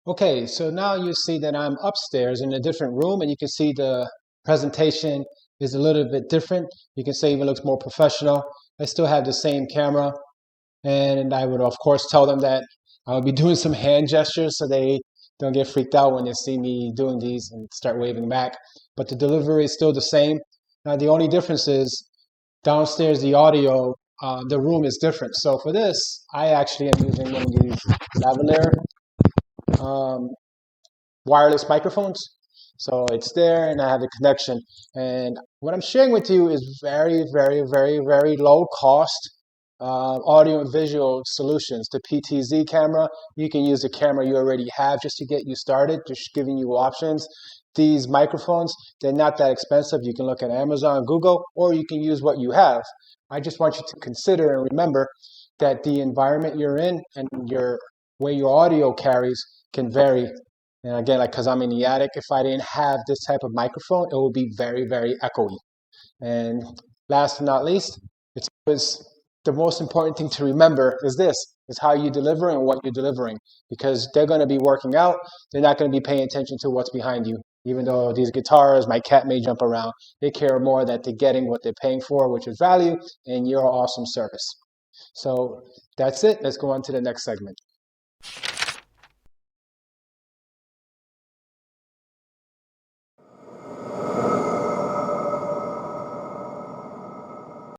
Okay, so now you see that I'm upstairs in a different room, and you can see the presentation is a little bit different. You can see it even looks more professional. I still have the same camera, and I would of course tell them that I would be doing some hand gestures so they don't get freaked out when they see me doing these and start waving back. But the delivery is still the same. Now the only difference is downstairs the audio, the room is different. So for this, I actually am using one of these lavalier um, wireless microphones. So it's there and I have the connection. And what I'm sharing with you is very, very, very, very low cost audio and visual solutions. The PTZ camera, you can use the camera you already have just to get you started, just giving you options. These microphones, they're not that expensive. You can look at Amazon, Google, or you can use what you have. I just want you to consider and remember that the environment you're in and your way your audio carries can vary. And again, like because I'm in the attic, if I didn't have this type of microphone, it would be very, very echoey. And last but not least, it's always the most important thing to remember is this, is how you deliver and what you're delivering. Because they're going to be working out, they're not going to be paying attention to what's behind you. Even though these guitars, my cat may jump around, they care more that they're getting what they're paying for, which is value, and your awesome service. So that's it. Let's go on to the next segment.